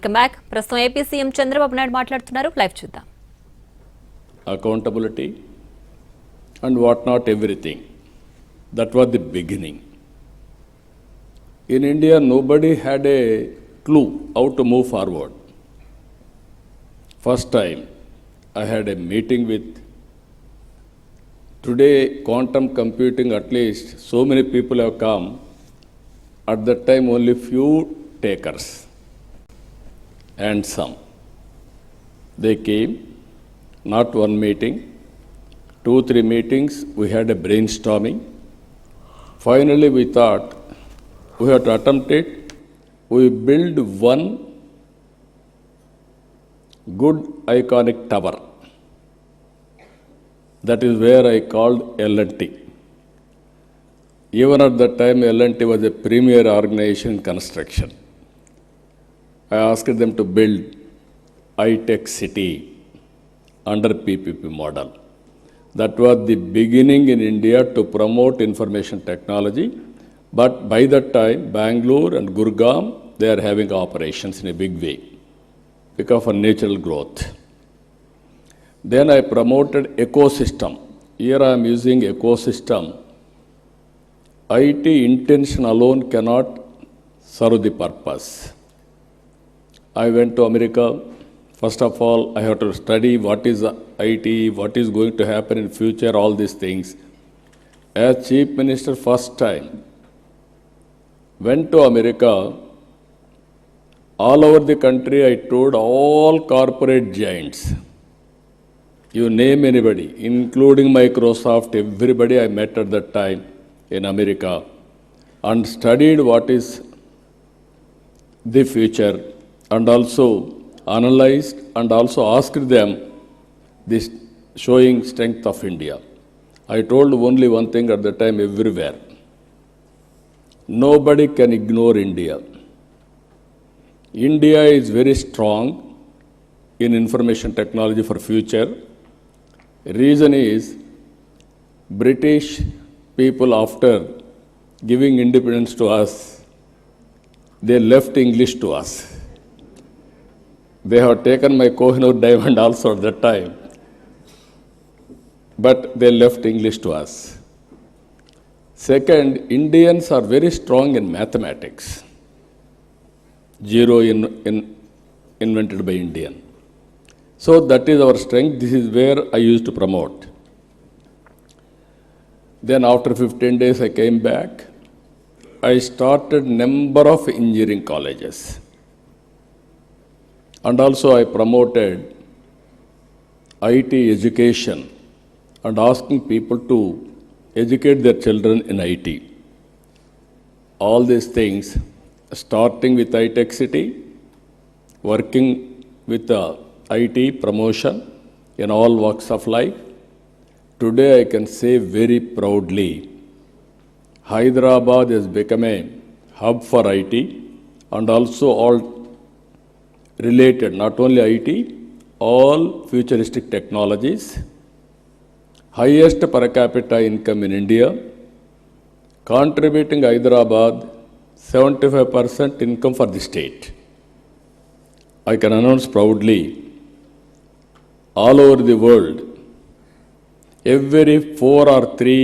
Welcome back. ప్రస్తుతం AP CM Chandrababu Naidu మాట్లాడుతున్నారు. Live చూద్దాం. Accountability and what not everything. That was the beginning. In India, nobody had a clue how to move forward. First time, I had a meeting with, today quantum computing, at least so many people have come. At that time, only few takers and some. They came, not one meeting, 2-3 meetings, we had a brainstorming. Finally, we thought we have to attempt it. We build one good iconic tower. That is where I called L&T. Even at that time, L&T was a premier organization in construction. I asked them to build high-tech city under PPP model. That was the beginning in India to promote information technology. But by that time, Bangalore and Gurgaon, they are having operations in a big way because of natural growth. Then I promoted ecosystem. Here I am using ecosystem. IT intention alone cannot serve the purpose. I went to America. First of all, I have to study what is IT, what is going to happen in future, all these things. As Chief Minister, first time, went to America. All over the country, I toured all corporate giants. You name anybody, including Microsoft, everybody I met at that time in America, and studied what is the future, and also analyzed and also asked them this showing strength of India. I told only one thing at the time everywhere. Nobody can ignore India. India is very strong in information technology for future. Reason is British people, after giving independence to us, they left English to us. They have taken my Kohinoor diamond also at that time, but they left English to us. Second, Indians are very strong in mathematics. Zero invented by Indian. So that is our strength. This is where I used to promote. Then after 15 days I came back. I started number of engineering colleges. And also I promoted IT education and asking people to educate their children in IT. All these things, starting with high-tech city, working with the IT promotion in all walks of life. Today I can say very proudly, Hyderabad has become a hub for IT and also all related, not only IT, all futuristic technologies. Highest per capita income in India, contributing Hyderabad 75% income for the state. I can announce proudly, all over the world, every 4 or 3,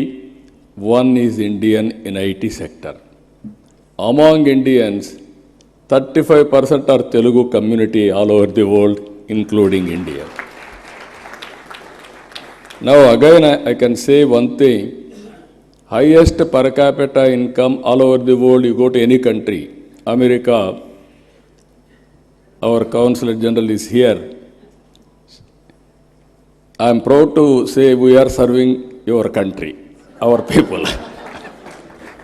one is Indian in IT sector. Among Indians, 35% are Telugu community all over the world, including India. Now again I can say one thing, highest per capita income all over the world, you go to any country, America, our Consulate General is here. I am proud to say we are serving your country, our people,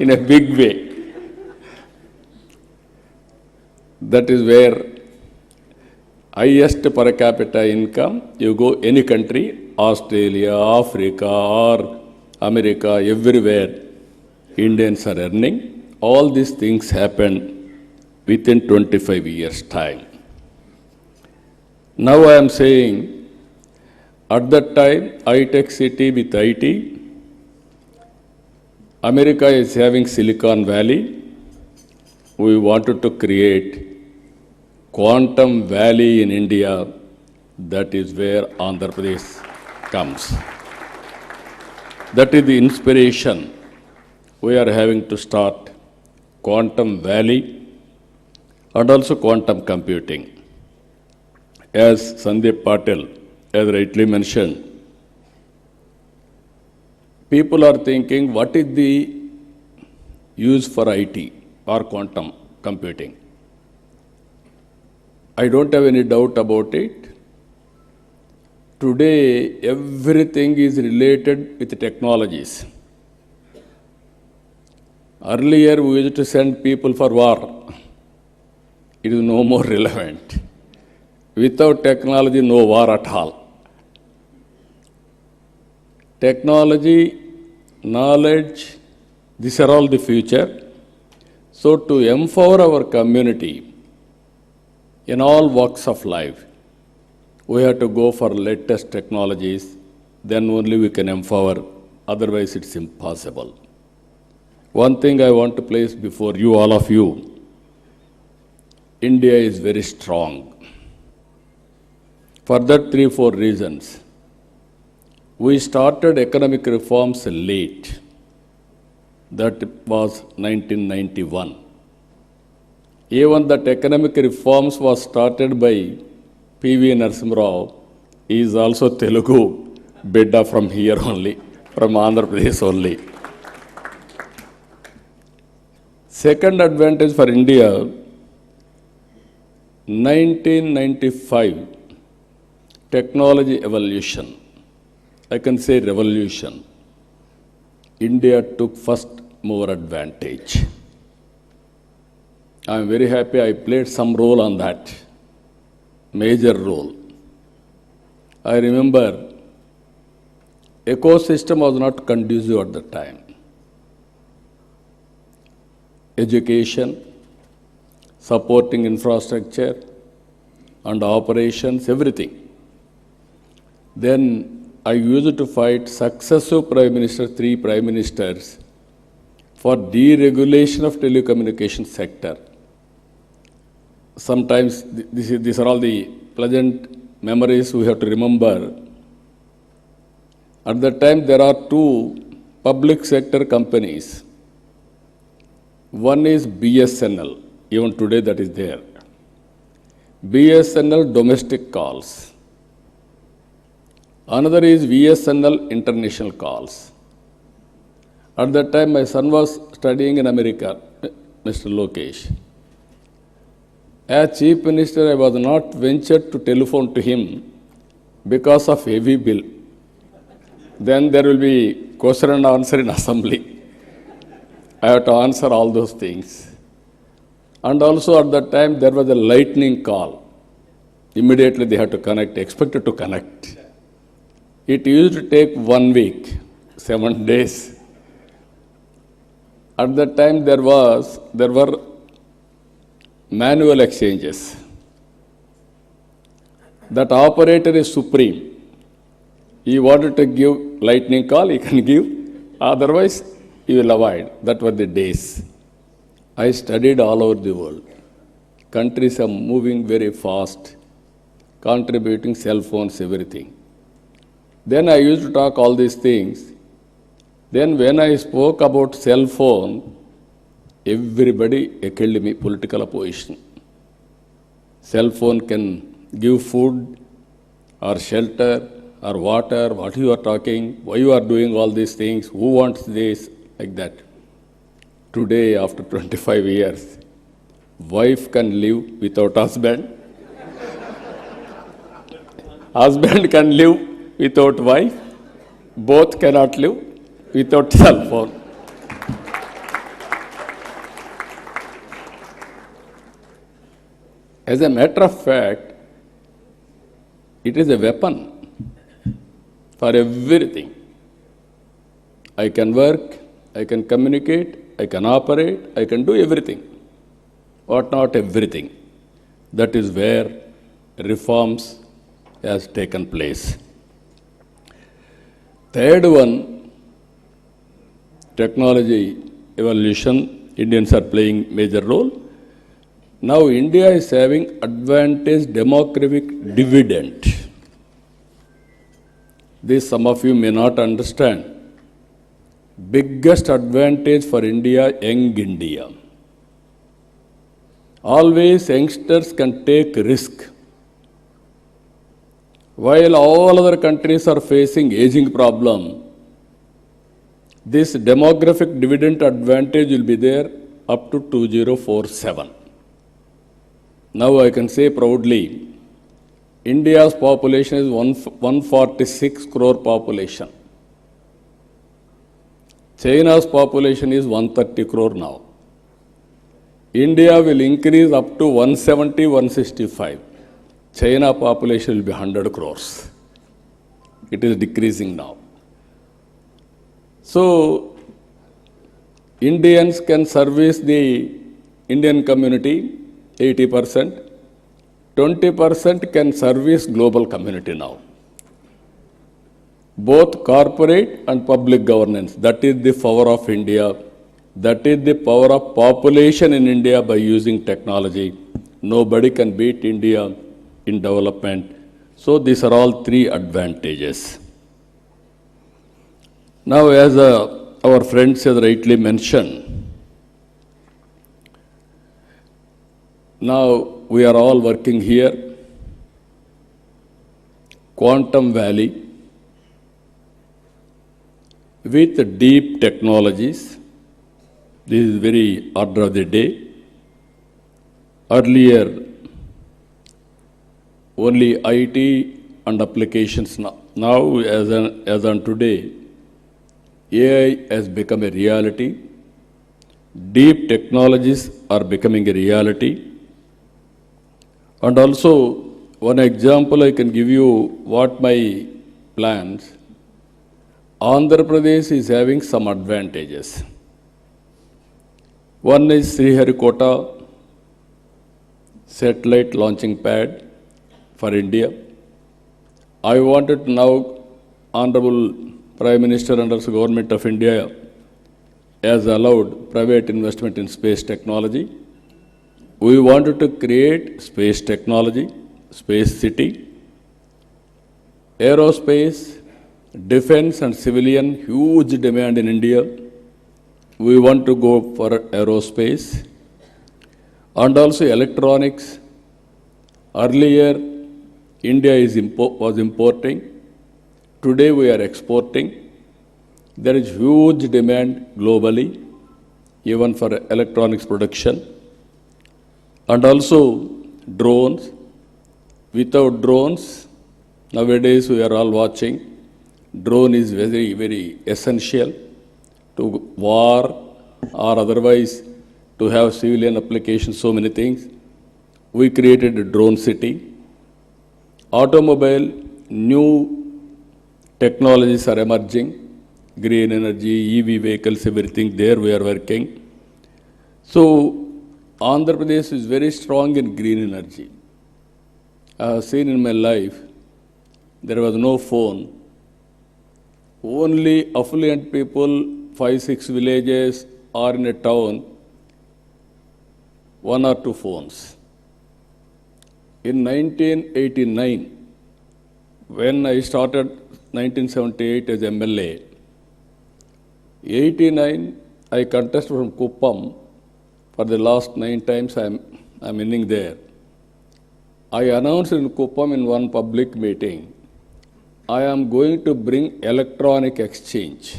in a big way. That is where highest per capita income, you go any country, Australia, Africa or America, everywhere, Indians are earning. All these things happen within 25 years' time. Now I am saying, at that time, high-tech city with IT, America is having Silicon Valley. We wanted to create quantum valley in India, that is where Andhra Pradesh comes. That is the inspiration. We are having to start quantum valley and also quantum computing. As Sandeep Patel has rightly mentioned, people are thinking, what is the use for IT or quantum computing? I don't have any doubt about it. Today, everything is related with technologies. Earlier, we used to send people for war. It is no more relevant. Without technology, no war at all. Technology, knowledge, these are all the future. So to empower our community in all walks of life, we have to go for latest technologies, then only we can empower, otherwise it's impossible. One thing I want to place before you, all of you, India is very strong. For that 3-4 reasons. We started economic reforms late. That was 1991. Even that economic reforms was started by P.V. Narasimha Rao. He is also Telugu, bidda from here only, from Andhra Pradesh only. Second advantage for India, 1995, technology evolution. I can say revolution. India took first mover advantage. I am very happy I played some role on that, major role. I remember ecosystem was not conducive at the time. Education, supporting infrastructure and operations, everything. Then I used to fight successive prime ministers, 3 prime ministers, for deregulation of telecommunication sector. Sometimes these are all the pleasant memories we have to remember. At that time, there are 2 public sector companies. One is BSNL, even today that is there. BSNL domestic calls. Another is VSNL international calls. At that time, my son was studying in America, Mr. Lokesh. As Chief Minister, I was not ventured to telephone to him because of heavy bill. Then there will be question and answer in assembly. I have to answer all those things. And also at that time, there was a lightning call. Immediately they had to connect, expected to connect. It used to take 1 week, 7 days. At that time, there were manual exchanges. That operator is supreme. He wanted to give lightning call, he can give. Otherwise, he will avoid. That were the days. I studied all over the world. Countries are moving very fast, contributing cell phones, everything. Then I used to talk all these things. Then when I spoke about cell phone, everybody heckled me, political opposition. Cell phone can give food or shelter or water, what you are talking, why you are doing all these things, who wants this, like that. Today, after 25 years, wife can live without husband. Husband can live without wife. Both cannot live without cell phone. As a matter of fact, it is a weapon for everything. I can work, I can communicate, I can operate, I can do everything. But not everything. That is where reforms has taken place. Third one, technology evolution. Indians are playing major role. Now India is having advantage demographic dividend. This some of you may not understand. Biggest advantage for India, young India. Always youngsters can take risk. While all other countries are facing aging problem, this demographic dividend advantage will be there up to 2047. Now I can say proudly, India's population is 146 crore population. China's population is 130 crore now. India will increase up to 170, 165. China population will be 100 crores. It is decreasing now. So, Indians can service the Indian community 80%. 20% can service global community now. Both corporate and public governance. That is the power of India. That is the power of population in India by using technology. Nobody can beat India in development. So these are all three advantages. Now, as our friends has rightly mentioned, now we are all working here. Quantum Valley with deep technologies. This is very order of the day. Earlier, only IT and applications. Now, as on today, AI has become a reality. Deep technologies are becoming a reality. And also, one example I can give you what my plans. Andhra Pradesh is having some advantages. One is Sriharikota satellite launching pad for India. I wanted now, Honorable Prime Minister under the Government of India has allowed private investment in space technology. We wanted to create space technology, space city, aerospace, defense and civilian, huge demand in India. We want to go for aerospace and also electronics. Earlier, India was importing. Today, we are exporting. There is huge demand globally, even for electronics production. And also drones. Without drones, nowadays we are all watching. Drone is very, very essential to war or otherwise to have civilian applications, so many things. We created a drone city. Automobile, new technologies are emerging. Green energy, EV vehicles, everything there we are working. So, Andhra Pradesh is very strong in green energy. I have seen in my life, there was no phone. Only affluent people, 5-6 villages or in a town, 1 or 2 phones. In 1989, when I started 1978 as MLA, 89 I contested from Kuppam. For the last 9 times I'm winning there. I announced in Kuppam in one public meeting, I am going to bring electronic exchange.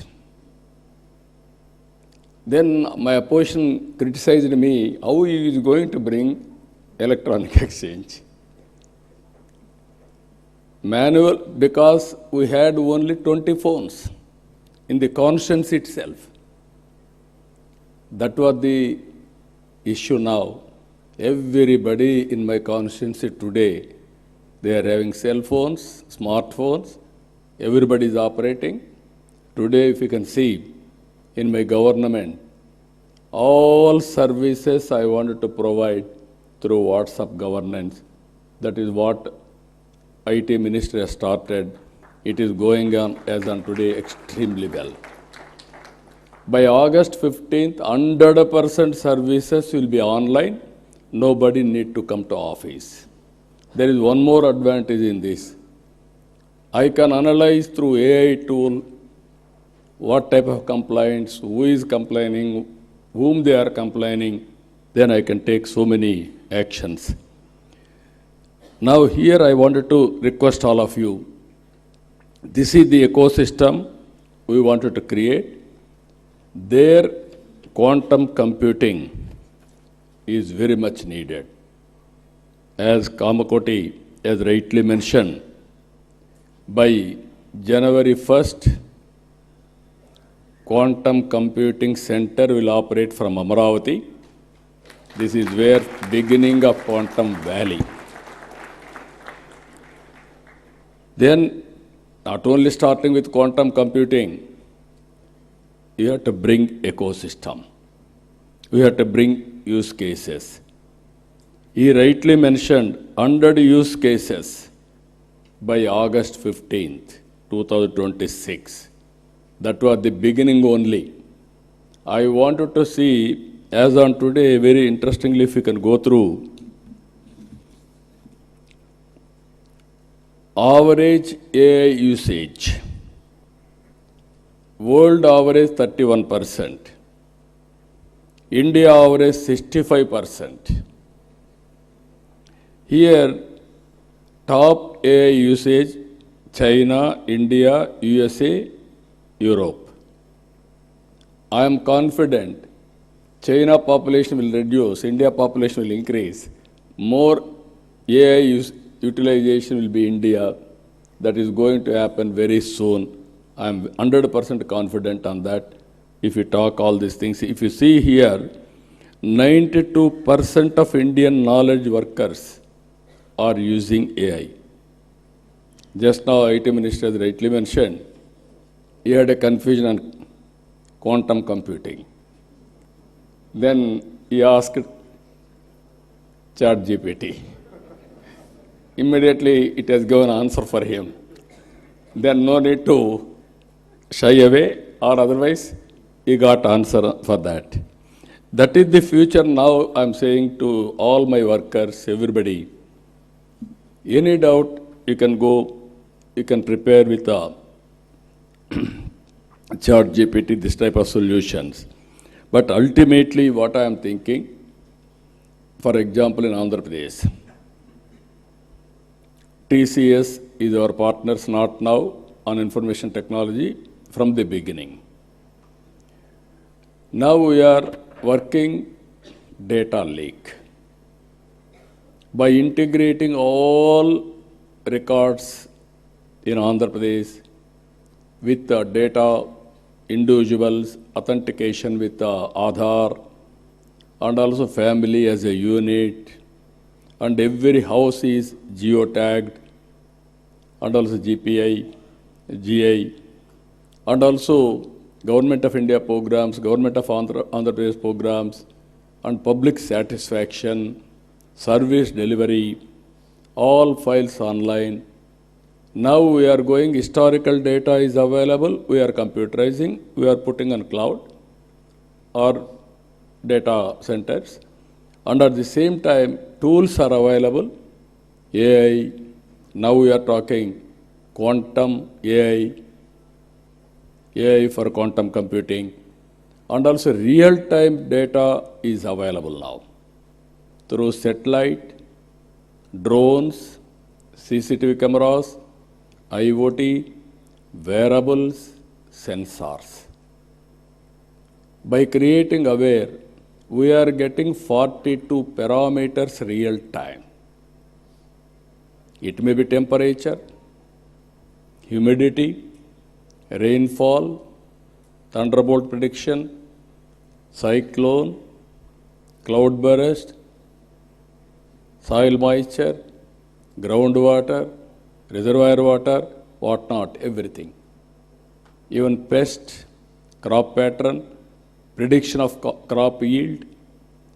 Then my opposition criticized me, how he is going to bring electronic exchange? Manual, because we had only 20 phones in the constituency itself. That was the issue now. Everybody in my constituency today, they are having cell phones, smartphones, everybody is operating. Today, if you can see, in my government, all services I wanted to provide through WhatsApp governance. That is what IT Ministry has started. It is going on as on today extremely well. By August 15th, 100% services will be online, nobody need to come to office. There is one more advantage in this. I can analyze through AI tool what type of complaints, who is complaining, whom they are complaining, then I can take so many actions. Now here I wanted to request all of you, this is the ecosystem we wanted to create. There quantum computing is very much needed. As Kamakoti has rightly mentioned, by January 1st, Quantum Computing Center will operate from Amaravati. This is where beginning of Quantum Valley. Then, not only starting with quantum computing, you have to bring ecosystem. We have to bring use cases. He rightly mentioned 100 use cases by August 15th, 2026. That was the beginning only. I wanted to see, as on today, very interestingly, if you can go through, average AI usage. World average 31%. India average 65%. Here, top AI usage, China, India, USA, Europe. I am confident China population will reduce, India population will increase. More AI utilization will be India. That is going to happen very soon. I am 100% confident on that. If you talk all these things, if you see here, 92% of Indian knowledge workers are using AI. Just now, IT Minister has rightly mentioned, he had a confusion on quantum computing. Then he asked ChatGPT. Immediately, it has given answer for him. Then no need to shy away, or otherwise, he got answer for that. That is the future now. I'm saying to all my workers, everybody, any doubt, you can go, you can prepare with a ChatGPT, this type of solutions. But ultimately, what I am thinking, for example, in Andhra Pradesh, TCS is our partners, not now, on information technology from the beginning. Now we are working data lake. By integrating all records in Andhra Pradesh with the data, individuals, authentication with the Aadhaar, and also family as a unit, and every house is geotagged, and also GPI, GI, and also Government of India programs, Government of Andhra Pradesh programs, and public satisfaction, service delivery, all files online. Now we are going, historical data is available, we are computerizing, we are putting on cloud or data centers. And at the same time, tools are available, AI, now we are talking quantum AI, AI for quantum computing, and also real-time data is available now through satellite, drones, CCTV cameras, IoT, wearables, sensors. By creating aware, we are getting 42 parameters real time. It may be temperature, humidity, rainfall, thunderbolt prediction, cyclone, cloud burst, soil moisture, groundwater, reservoir water, whatnot, everything. Even pest, crop pattern, prediction of crop yield,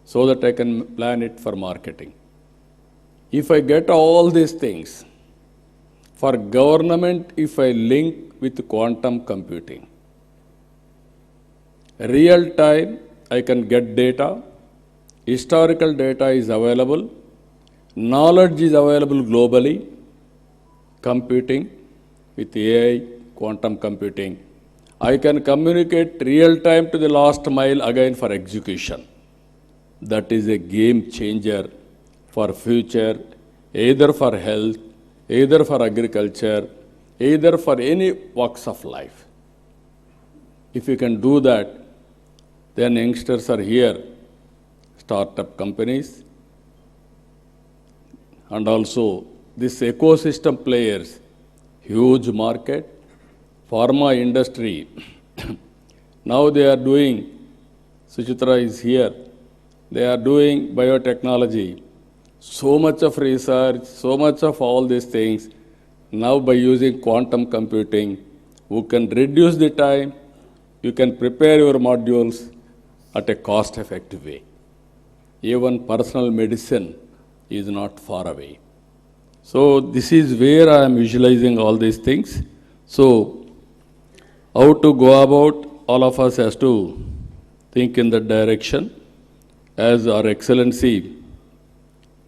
so that I can plan it for marketing. If I get all these things, for government, if I link with quantum computing, real time, I can get data, historical data is available, knowledge is available globally, computing with AI, quantum computing. I can communicate real time to the last mile again for execution. That is a game changer for future, either for health, either for agriculture, either for any walks of life. If you can do that, then youngsters are here, startup companies, and also this ecosystem players, huge market, pharma industry. Now they are doing, Suchitra is here, they are doing biotechnology. So much of research, so much of all these things. Now by using quantum computing, you can reduce the time, you can prepare your modules at a cost-effective way. Even personal medicine is not far away. So this is where I am visualizing all these things. So how to go about, all of us has to think in that direction. As our Excellency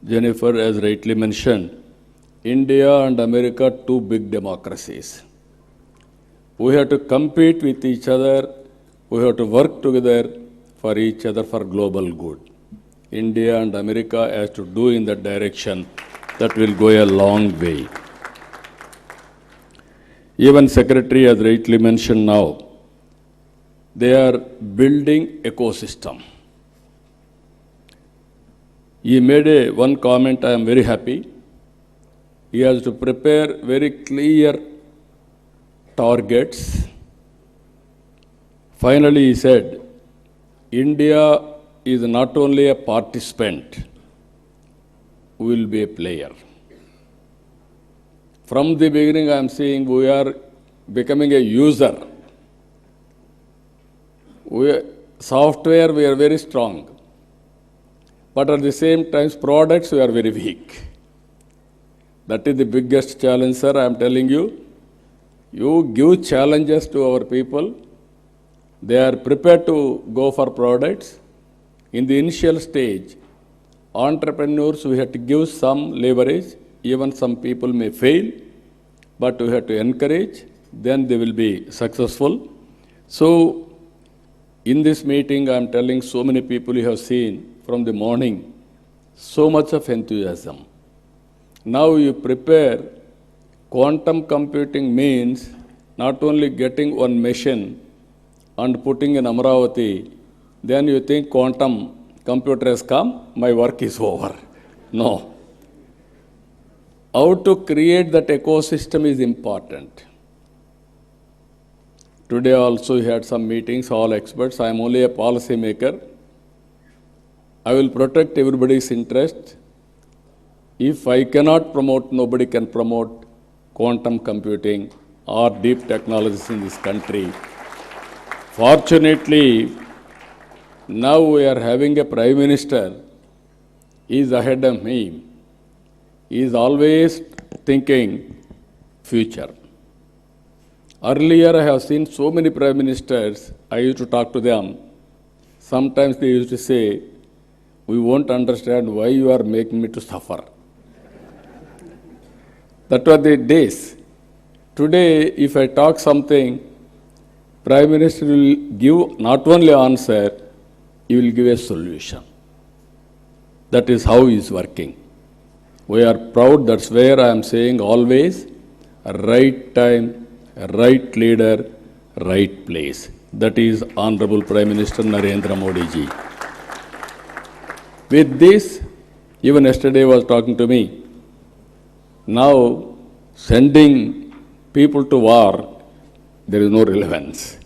Jennifer has rightly mentioned, India and America, two big democracies. We have to compete with each other, we have to work together for each other for global good. India and America has to do in that direction. That will go a long way. Even Secretary has rightly mentioned now, they are building ecosystem. He made one comment, I am very happy. He has to prepare very clear targets. Finally, he said, India is not only a participant, we will be a player. From the beginning, I am saying we are becoming a user. Software, we are very strong. But at the same time, products, we are very weak. That is the biggest challenge, sir. I am telling you. You give challenges to our people. They are prepared to go for products. In the initial stage, entrepreneurs, we have to give some leverage. Even some people may fail, but we have to encourage. Then they will be successful. So, in this meeting, I am telling so many people you have seen from the morning, so much of enthusiasm. Now you prepare, quantum computing means not only getting one machine and putting in Amravati, then you think quantum computer has come, my work is over. No. How to create that ecosystem is important. Today also we had some meetings, all experts. I am only a policy maker. I will protect everybody's interest. If I cannot promote, nobody can promote quantum computing or deep technologies in this country. Fortunately, now we are having a Prime Minister. He is ahead of me. He is always thinking future. Earlier, I have seen so many Prime Ministers, I used to talk to them. Sometimes they used to say, we won't understand why you are making me to suffer. That were the days. Today, if I talk something, Prime Minister will give not only answer, he will give a solution. That is how he is working. We are proud, that's where I am saying always, right time, right leader, right place. That is Honorable Prime Minister Narendra Modi ji. With this, even yesterday was talking to me, now sending people to war, there is no relevance.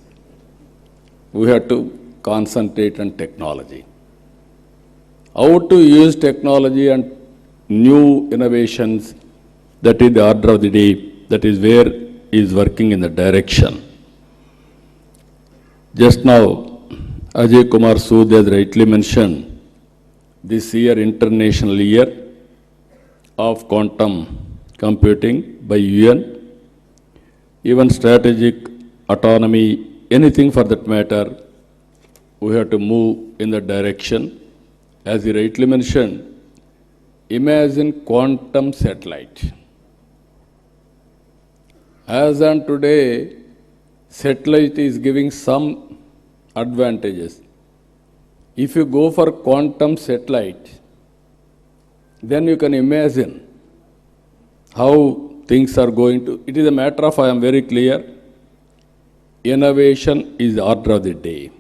We have to concentrate on technology. How to use technology and new innovations, that is the order of the day, that is where he is working in the direction. Just now, Ajay Kumar Sood has rightly mentioned, this year, International Year of Quantum Computing by UN, even strategic autonomy, anything for that matter, we have to move in that direction. As you rightly mentioned, imagine quantum satellite. As on today, satellite is giving some advantages. If you go for quantum satellite, then you can imagine how things are going to. It is a matter of, I am very clear, innovation is the order of the day.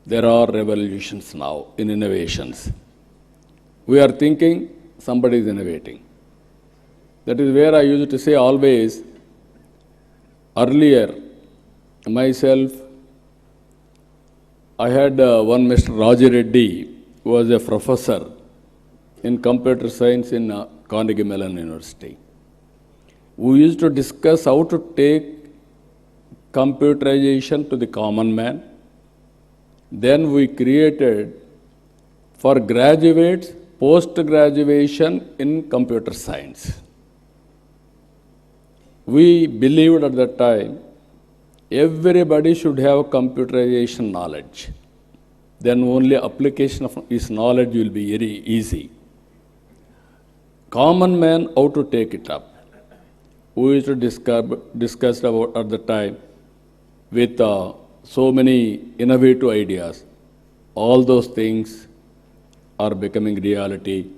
There are revolutions now in innovations. We are thinking somebody is innovating. That is where I used to say always, earlier, myself, I had one Mr. Raji Reddy, who was a professor in computer science in Carnegie Mellon University. We used to discuss how to take computerization to the common man. Then we created for graduates post-graduation in computer science. We believed at that time everybody should have computerization knowledge. Then only application of this knowledge will be very easy. Common man, how to take it up? We used to discuss about at the time with so many innovative ideas. All those things are becoming reality.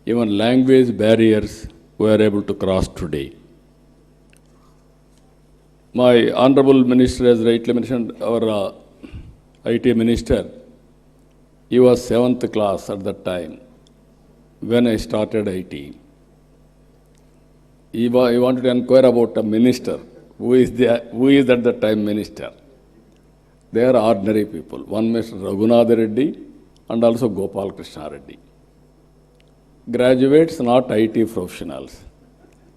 Even language barriers we are able to cross today. My Honorable Minister has rightly mentioned, our IT Minister, he was 7th class at that time when I started IT. He wanted to inquire about a minister. Who is at that time minister? They are ordinary people. One Mr. Raghunath Reddy and also Gopal Krishna Reddy. Graduates, not IT professionals.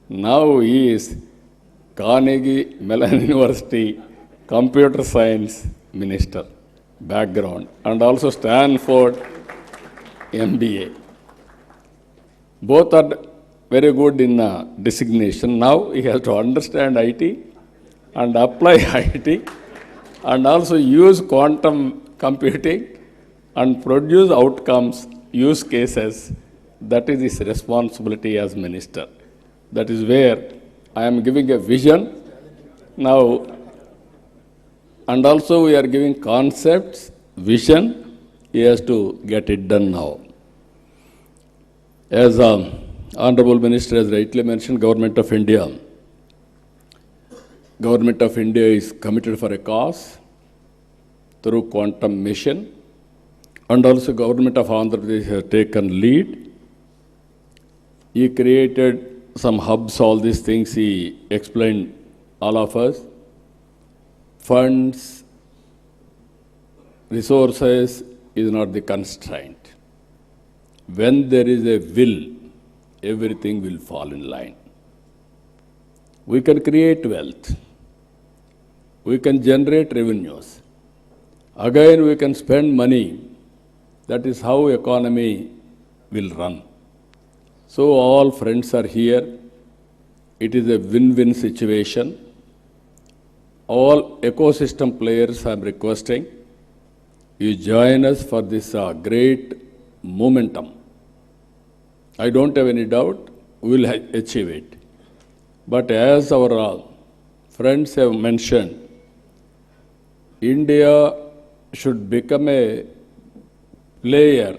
Now he is Carnegie Mellon University Computer Science Minister background and also Stanford MBA. Both are very good in designation. Now he has to understand IT and apply IT and also use quantum computing and produce outcomes, use cases. That is his responsibility as minister. That is where I am giving a vision now, and also we are giving concepts, vision. He has to get it done now. As Honorable Minister has rightly mentioned, Government of India is committed for a cause through quantum mission, and also Government of Andhra Pradesh has taken lead. He created some hubs, all these things he explained all of us. Funds, resources is not the constraint. When there is a will, everything will fall in line. We can create wealth. We can generate revenues. Again, we can spend money. That is how economy will run. So all friends are here. It is a win-win situation. All ecosystem players I am requesting, you join us for this great momentum. I don't have any doubt we will achieve it. But as our friends have mentioned, India should become a player,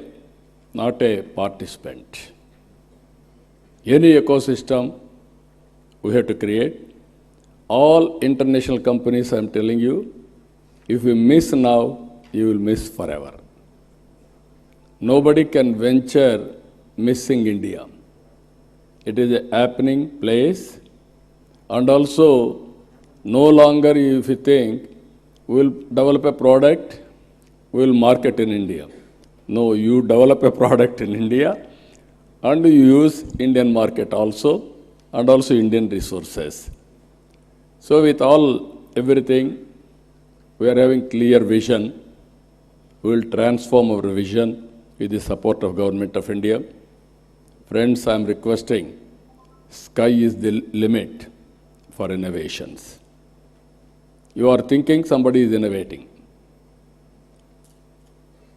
not a participant. Any ecosystem we have to create. All international companies, I am telling you, if you miss now, you will miss forever. Nobody can venture missing India. It is a happening place, and also no longer if you think we will develop a product, we will market in India. No, you develop a product in India and you use Indian market also and also Indian resources. So with everything, we are having clear vision. We will transform our vision with the support of Government of India. Friends, I am requesting, sky is the limit for innovations. You are thinking somebody is innovating.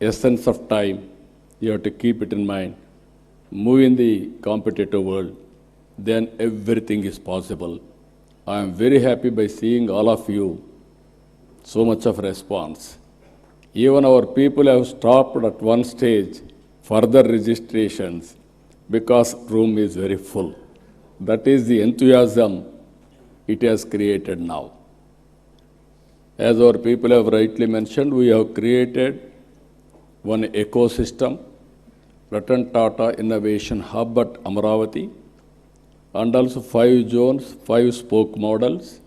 essence of time, you have to keep it in mind. Move in the competitive world, then everything is possible. I am very happy by seeing all of you, so much of response. Even our people have stopped at one stage further registrations because room is very full. That is the enthusiasm it has created now. As our people have rightly mentioned, we have created one ecosystem, Ratan Tata Innovation Hub at Amaravati, and also 5 zones, 5 spoke models.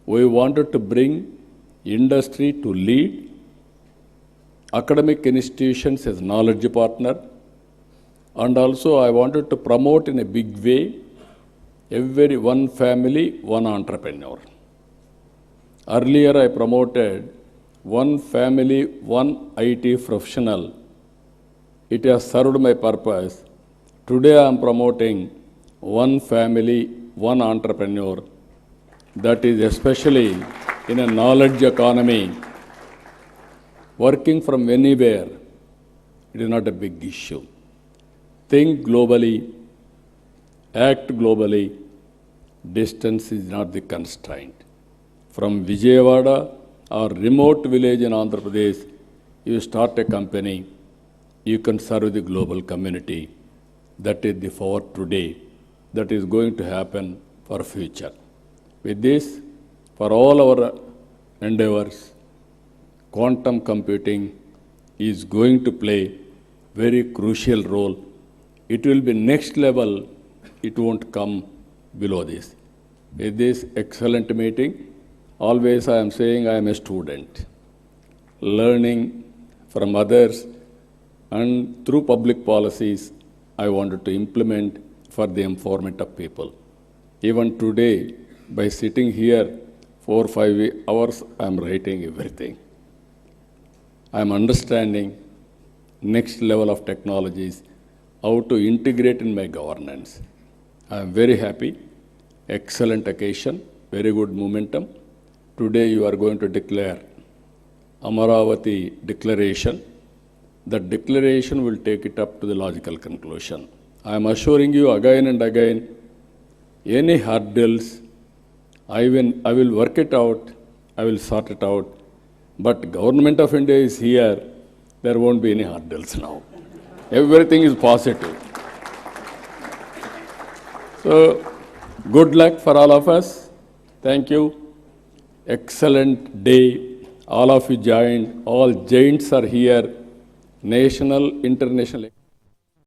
We wanted to bring industry to lead, academic institutions as knowledge partner, and also I wanted to promote in a big way every one family, one entrepreneur. Earlier I promoted one family, one IT professional. It has served my purpose. Today I am promoting one family, one entrepreneur. That is especially in a knowledge economy. Working from anywhere, it is not a big issue. Think globally, act globally. Distance is not the constraint. From Vijayawada or remote village in Andhra Pradesh, you start a company, you can serve the global community. That is the power today. That is going to happen for future. With this, for all our endeavors, quantum computing is going to play very crucial role. It will be next level. It won't come below this. With this excellent meeting, always I am saying I am a student, learning from others, and through public policies, I wanted to implement for the empowerment of people. Even today, by sitting here 4 or 5 hours, I am writing everything. I am understanding next level of technologies, how to integrate in my governance. I am very happy. Excellent occasion, very good momentum. Today you are going to declare Amaravati declaration. That declaration will take it up to the logical conclusion. I am assuring you again and again, any hurdles, I will work it out, I will sort it out. But Government of India is here, there won't be any hurdles now. Everything is positive. So, good luck for all of us. Thank you. Excellent day. All of you joined. All giants are here. National, international.